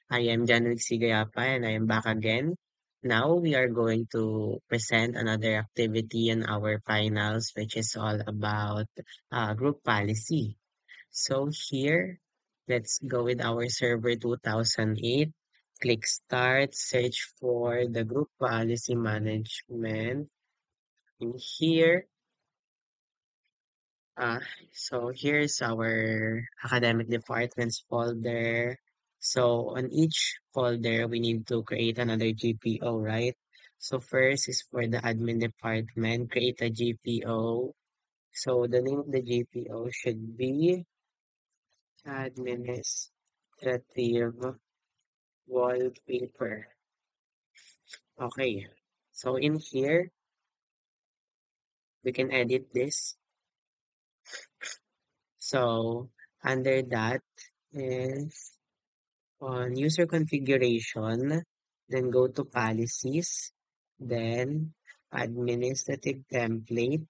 I am Janrik Sigayapa and I am back again. Now we are going to present another activity in our finals, which is all about group policy. So here, let's go with our server 2008. Click start, search for the group policy management. In here, Uh, so here's our academic departments folder. So on each folder, we need to create another GPO, right? So first is for the admin department, create a GPO. So the name of the GPO should be Administrative Wallpaper. Okay. So in here, we can edit this. So under that is on user configuration, then go to policies, then administrative template,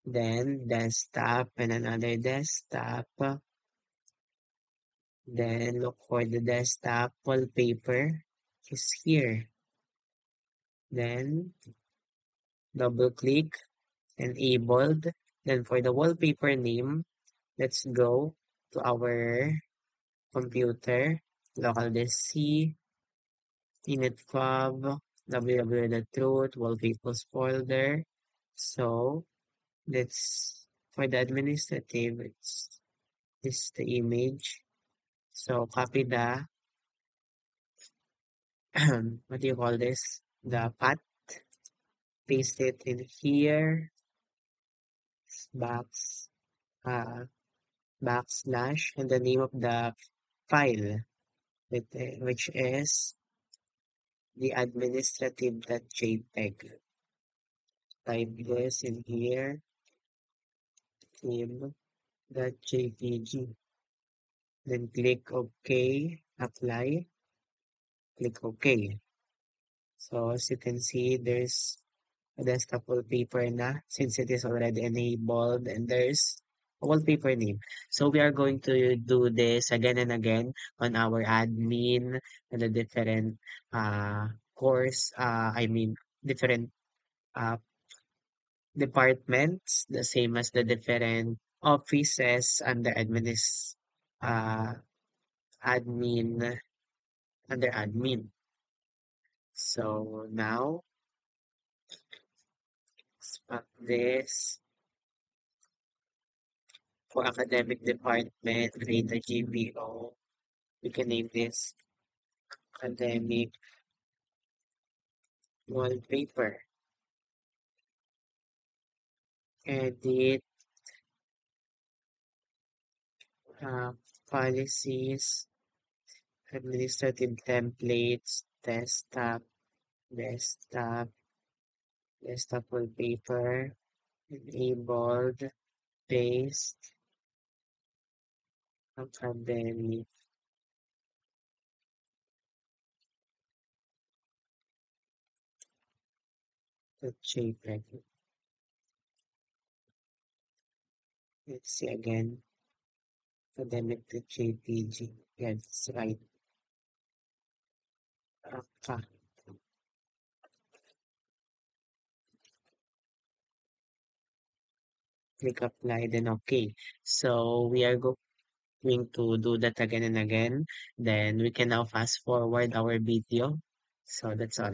then desktop and another desktop, then look for the desktop wallpaper is here. Then double click enabled. Then for the wallpaper name, let's go to our computer, local disk C, initfab, www.truth, wallpapers folder. So let's, for the administrative, it's this the image. So copy the, what do you call this? The path, paste it in here, box, uh, backslash, and the name of the file, which is the administrative.jpg. Type this in here, theme.jpg. Then click OK, apply, click OK. So as you can see, there's a desktop wallpaper na since it is already enabled and there's a wallpaper name. So we are going to do this again and again on our admin and the different course, different uh, departments, the same as the different offices under uh, admin, under admin. So now, expand this for academic department, create a GPO. We can name this academic wallpaper. Edit uh, policies, administrative templates, desktop, desktop wallpaper, enabled, paste, academic, the JPEG. Let's see again, academic to JPG. Yeah, that's right. Okay. Click apply, then okay. So we are going to do that again and again. Then we can now fast forward our video. So that's all.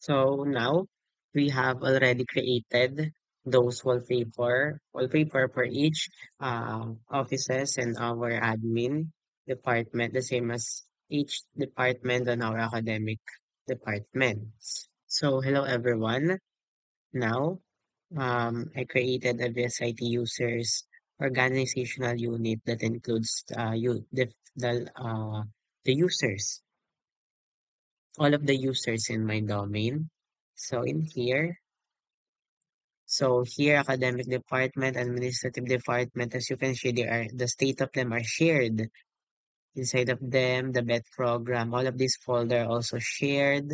So now we have already created those wallpaper for each offices and our admin department, the same as each department on our academic departments. So hello everyone. Now I created a VSIT users organizational unit that includes the users, all of the users in my domain. So in here, so here academic department, administrative department, as you can see, the state of them are shared. Inside of them, the BET program, all of this folder also shared.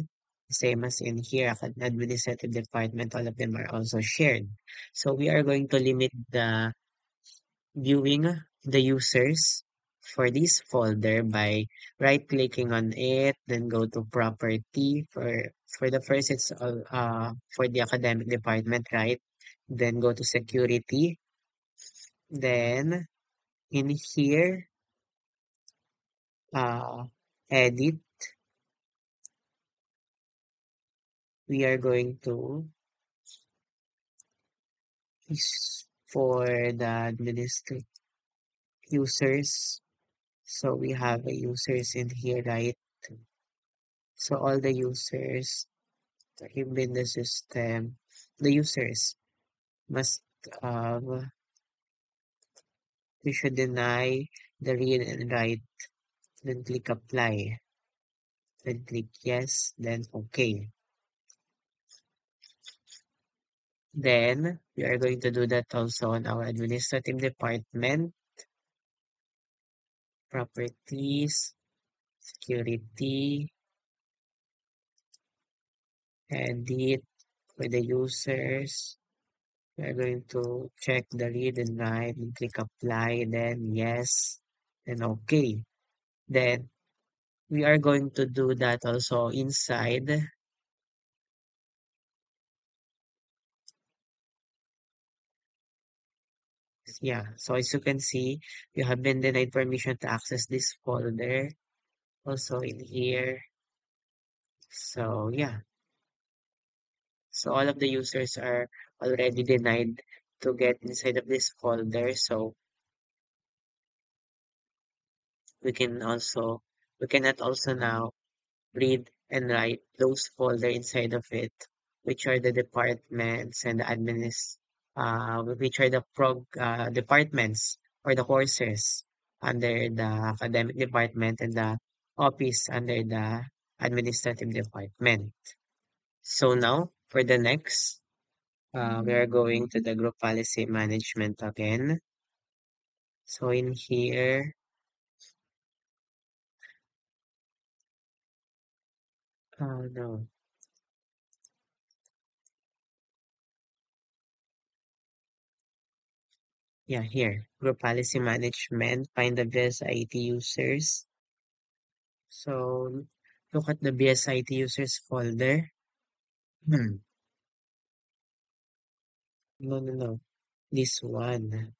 Same as in here, administrative department, all of them are also shared. So we are going to limit the viewing the users for this folder by right clicking on it, then go to property. For the first, it's for the academic department, right? Then go to security. Then in here, uh edit, we are going to is for the administrative users. So we have a users in here, right? So all the users in the system, the users must we should deny the read and write, then click apply, then click yes, then okay. Then we are going to do that also on our administrative department, properties, security, edit for the users. We are going to check the read and write and click apply, then yes, then okay. Then we are going to do that also inside. Yeah, so as you can see, you have been denied permission to access this folder. Also in here. So yeah, so all of the users are already denied to get inside of this folder. So we can also, we cannot also now read and write those folder inside of it, which are the departments and the which are the departments or the courses under the academic department and the office under the administrative department. So now for the next, we are going to the group policy management again. So in here, no, yeah, here, group policy management, find the best IT users. So look at the BSIT users folder. Hmm. No, no, no. This one.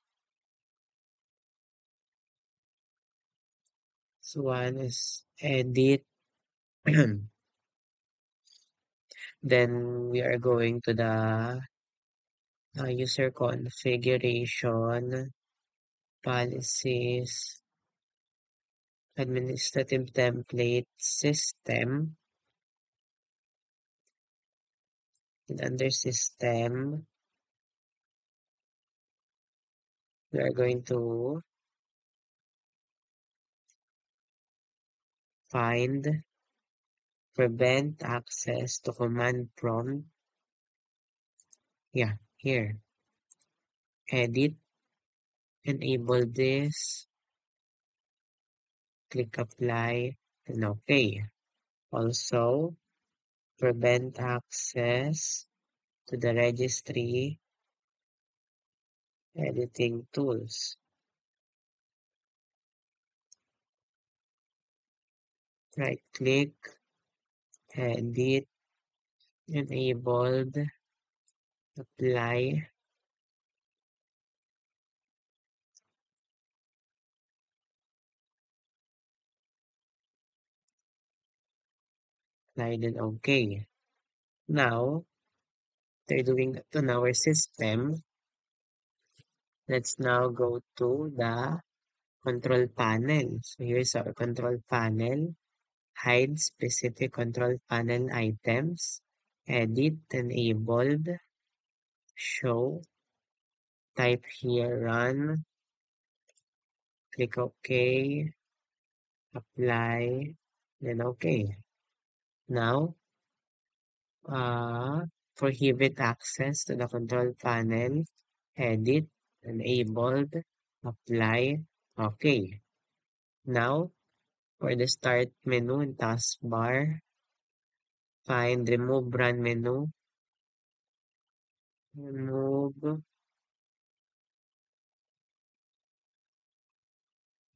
This one is edit. Then we are going to the user configuration, policies, administrative template, system. And under system, we are going to find prevent access to command prompt. Yeah, here. Edit, enable this, click apply, and okay. Also, prevent access to the registry editing tools. Right click, edit, enabled, apply, apply, then okay. Now, they're doing that on our system. Let's now go to the control panel. So here's our control panel. Hide specific control panel items. Edit enabled. Show. Type here run. Click OK. Apply. Then OK. Now, prohibit access to the control panel. Edit. Enabled. Apply. OK. Now, for the start menu and taskbar, find remove run menu. Remove,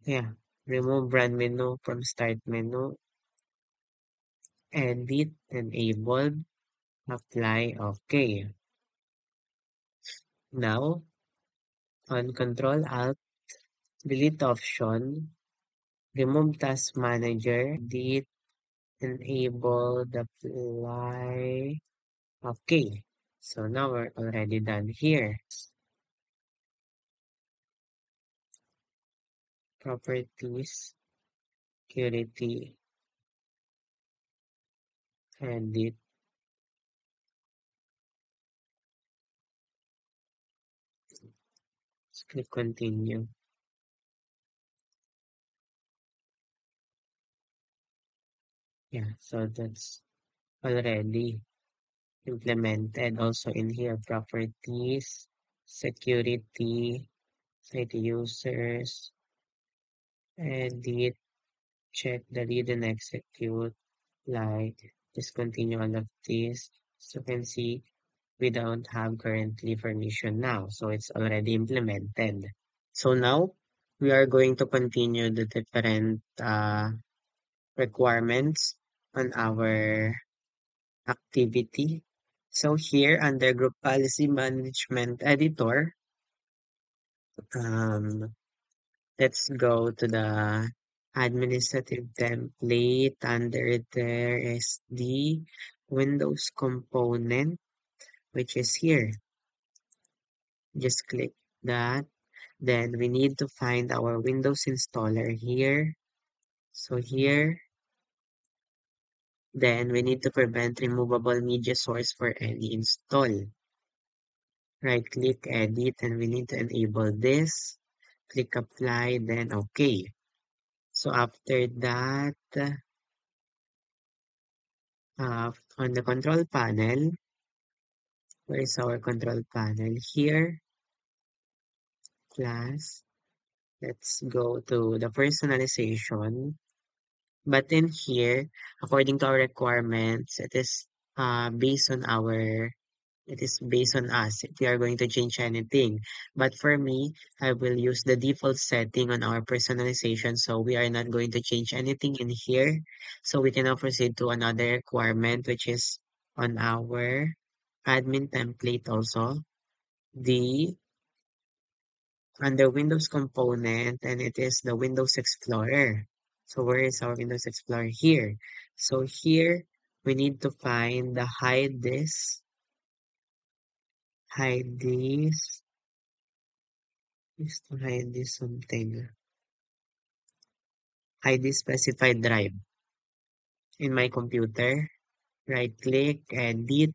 yeah, remove run menu from start menu. Edit, enabled, apply, okay. Now, on Control Alt, delete option, remove task manager, edit, enabled, apply, okay. So now we're already done here. Properties, security, edit, click continue. Yeah, so that's already implemented also in here. Properties, security, site users, edit, check the read and execute, like discontinue all of this. So you can see we don't have currently permission now, so it's already implemented. So now we are going to continue the different requirements on our activity. So here under Group Policy Management Editor, um, let's go to the administrative template. Under there is the Windows component, which is here. Just click that. Then we need to find our Windows installer here. So here, then we need to prevent removable media source for any install. Right click, edit, and we need to enable this. Click apply, then okay. So after that, on the control panel, where is our control panel? Here, class. Let's go to the personalization. But in here, according to our requirements, based on our it is based on us if we are going to change anything. But for me, I will use the default setting on our personalization. So we are not going to change anything in here. So we can now proceed to another requirement, which is on our admin template also. The under Windows component, and it is the Windows Explorer. So where is our Windows Explorer? Here. So here we need to find the hide this, is to hide this something, hide this specified drive in my computer. Right click, edit,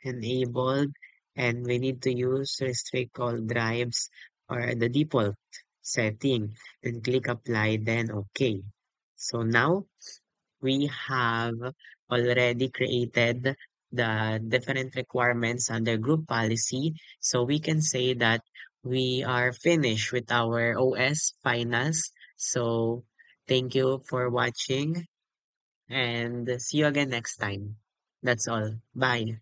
enabled, and we need to use restrict all drives or the default setting. Then click apply, then okay. So now we have already created the different requirements under group policy. So we can say that we are finished with our OS finals. So thank you for watching and see you again next time. That's all. Bye.